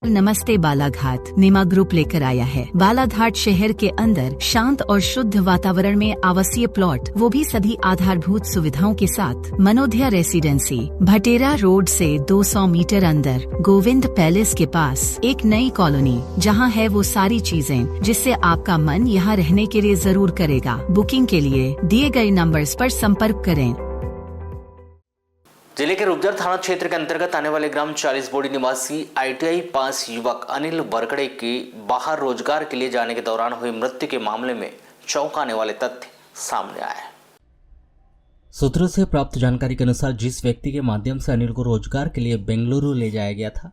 नमस्ते बालाघाट निमा ग्रुप लेकर आया है। बालाघाट शहर के अंदर शांत और शुद्ध वातावरण में आवासीय प्लॉट, वो भी सभी आधारभूत सुविधाओं के साथ। मनोध्या रेसिडेंसी, भटेरा रोड से 200 मीटर अंदर, गोविंद पैलेस के पास एक नई कॉलोनी, जहां है वो सारी चीजें जिससे आपका मन यहां रहने के लिए जरूर करेगा। बुकिंग के लिए दिए गए नंबर्स पर संपर्क करें। जिले के रूपदर थाना क्षेत्र के अंतर्गत आने वाले ग्राम 40 बोड़ी निवासी ITI पास युवक अनिल बरकड़े की बाहर रोजगार के लिए जाने के दौरान हुई मृत्यु के मामले में चौंकाने वाले तथ्य सामने आए। सूत्रों से प्राप्त जानकारी के अनुसार जिस व्यक्ति के माध्यम से अनिल को रोजगार के लिए बेंगलुरु ले जाया गया था,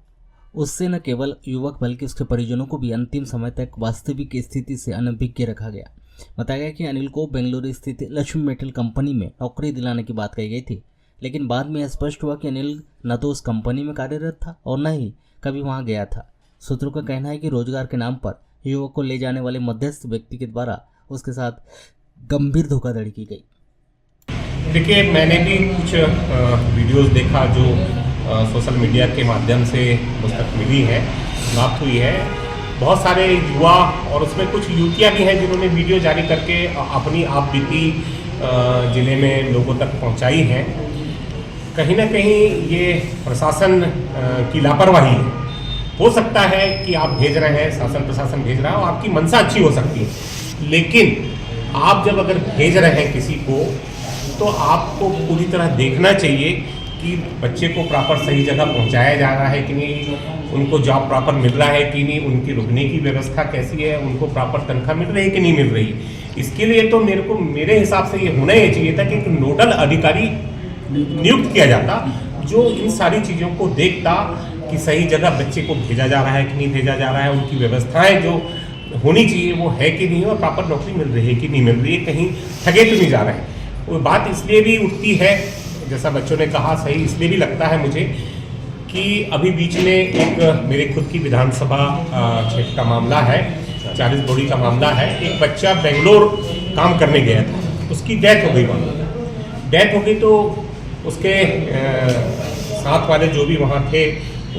उससे न केवल युवक बल्कि उसके परिजनों को भी अंतिम समय तक वास्तविक स्थिति से अनभिज्ञ रखा गया। बताया गया कि अनिल को बेंगलुरु स्थित लक्ष्मी मेटल कंपनी में नौकरी दिलाने की बात कही गई थी, लेकिन बाद में स्पष्ट हुआ कि अनिल न तो उस कंपनी में कार्यरत था और न ही कभी वहां गया था। सूत्रों का कहना है कि रोजगार के नाम पर युवक को ले जाने वाले मध्यस्थ व्यक्ति के द्वारा उसके साथ गंभीर धोखाधड़ी की गई। देखिए, मैंने भी कुछ वीडियोस देखा जो सोशल मीडिया के माध्यम से मुझ तक मिली है, प्राप्त हुई है। बहुत सारे युवा और उसमें कुछ युवतियाँ भी हैं जिन्होंने वीडियो जारी करके अपनी आप बीती जिले में लोगों तक पहुँचाई है। कहीं ना कहीं ये प्रशासन की लापरवाही है। हो सकता है कि आप भेज रहे हैं, शासन प्रशासन भेज रहा है और आपकी मंशा अच्छी हो सकती है, लेकिन आप जब अगर भेज रहे हैं किसी को तो आपको पूरी तरह देखना चाहिए कि बच्चे को प्रॉपर सही जगह पहुंचाया जा रहा है कि नहीं, उनको जॉब प्रॉपर मिल रहा है कि नहीं, उनकी रुकने की व्यवस्था कैसी है, उनको प्रॉपर तनख्वाह मिल रही है कि नहीं मिल रही। इसके लिए तो मेरे हिसाब से ये होना ही चाहिए था कि एक नोडल अधिकारी नियुक्त किया जाता जो इन सारी चीज़ों को देखता कि सही जगह बच्चे को भेजा जा रहा है कि नहीं भेजा जा रहा है, उनकी व्यवस्थाएं जो होनी चाहिए वो है कि नहीं, और प्रॉपर नौकरी मिल रही है कि नहीं मिल रही है, कहीं ठगे तो नहीं जा रहे हैं। वो बात इसलिए भी उठती है, जैसा बच्चों ने कहा, सही इसलिए भी लगता है मुझे कि अभी बीच में एक मेरे खुद की विधानसभा क्षेत्र का मामला है, 40 बोड़ी का मामला है। एक बच्चा बेंगलोर काम करने गया था, उसकी डेथ हो गई। वहाँ डेथ हो गई तो उसके साथ वाले जो भी वहाँ थे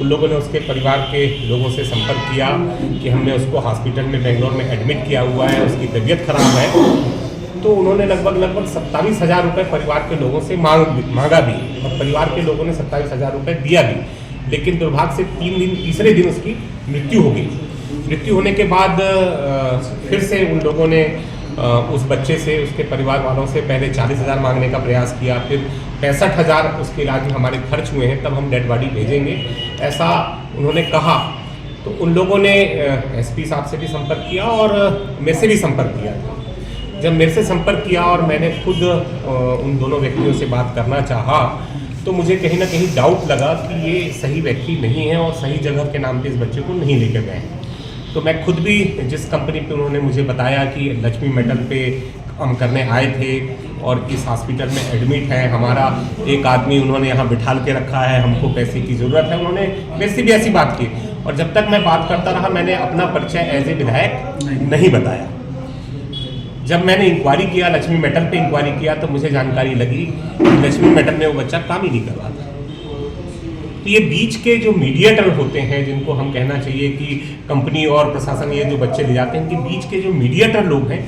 उन लोगों ने उसके परिवार के लोगों से संपर्क किया कि हमने उसको हॉस्पिटल में बेंगलोर में एडमिट किया हुआ है, उसकी तबीयत खराब है। तो उन्होंने लगभग 27,000 रुपये परिवार के लोगों से मांगा भी, और परिवार के लोगों ने 27,000 रुपये दिया भी, लेकिन दुर्भाग्य से तीसरे दिन उसकी मृत्यु हो गई। मृत्यु होने के बाद फिर से उन लोगों ने उस बच्चे से, उसके परिवार वालों से पहले 40,000 मांगने का प्रयास किया, फिर 65,000 उसके इलाज में हमारे खर्च हुए हैं, तब हम डेड बॉडी भेजेंगे, ऐसा उन्होंने कहा। तो उन लोगों ने SP साहब से भी संपर्क किया और मेरे से भी संपर्क किया। जब मेरे से संपर्क किया और मैंने खुद उन दोनों व्यक्तियों से बात करना चाहा तो मुझे कहीं ना कहीं डाउट लगा कि ये सही व्यक्ति नहीं है और सही जगह के नाम पे इस बच्चे को नहीं लेकर गए हैं। तो मैं खुद भी जिस कंपनी पे उन्होंने मुझे बताया कि लक्ष्मी मेटल पे काम करने आए थे और इस हॉस्पिटल में एडमिट है, हमारा एक आदमी उन्होंने यहाँ बिठाल के रखा है, हमको पैसे की ज़रूरत है, उन्होंने मेरे से भी ऐसी बात की। और जब तक मैं बात करता रहा मैंने अपना परिचय एज ए विधायक नहीं बताया। जब मैंने इंक्वायरी किया, लक्ष्मी मेटल पे इंक्वायरी किया, तो मुझे जानकारी लगी कि लक्ष्मी मेटल में वो बच्चा काम ही नहीं कर रहा था। तो ये बीच के जो मीडिएटर होते हैं, जिनको हम कहना चाहिए कि कंपनी और प्रशासन ये जो बच्चे ले जाते हैं, इनके बीच के जो मीडिएटर लोग हैं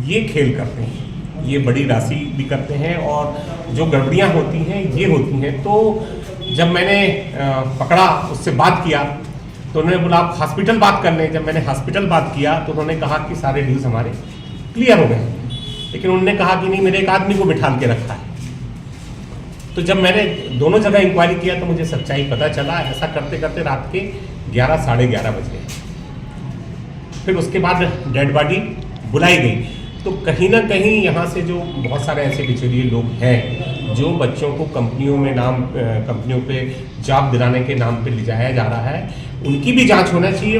ये खेल करते हैं, ये बड़ी राशि भी करते हैं और जो गड़बड़ियाँ होती हैं ये होती हैं। तो जब मैंने पकड़ा, उससे बात किया, तो उन्होंने बोला आप हॉस्पिटल बात कर लें। जब मैंने हॉस्पिटल बात किया तो उन्होंने कहा कि सारे डील्स हमारे क्लियर हो गए, लेकिन उन्होंने कहा कि नहीं, मेरे एक आदमी को बिठाल के रखा है। तो जब मैंने दोनों जगह इंक्वायरी किया तो मुझे सच्चाई पता चला। ऐसा करते करते रात के 11 साढ़े 11 बज गए। फिर उसके बाद डेड बॉडी बुलाई गई। तो कहीं ना कहीं यहाँ से जो बहुत सारे ऐसे बिचौलिए लोग हैं जो बच्चों को कंपनियों पे जॉब दिलाने के नाम पे ले जाया जा रहा है, उनकी भी जांच होना चाहिए।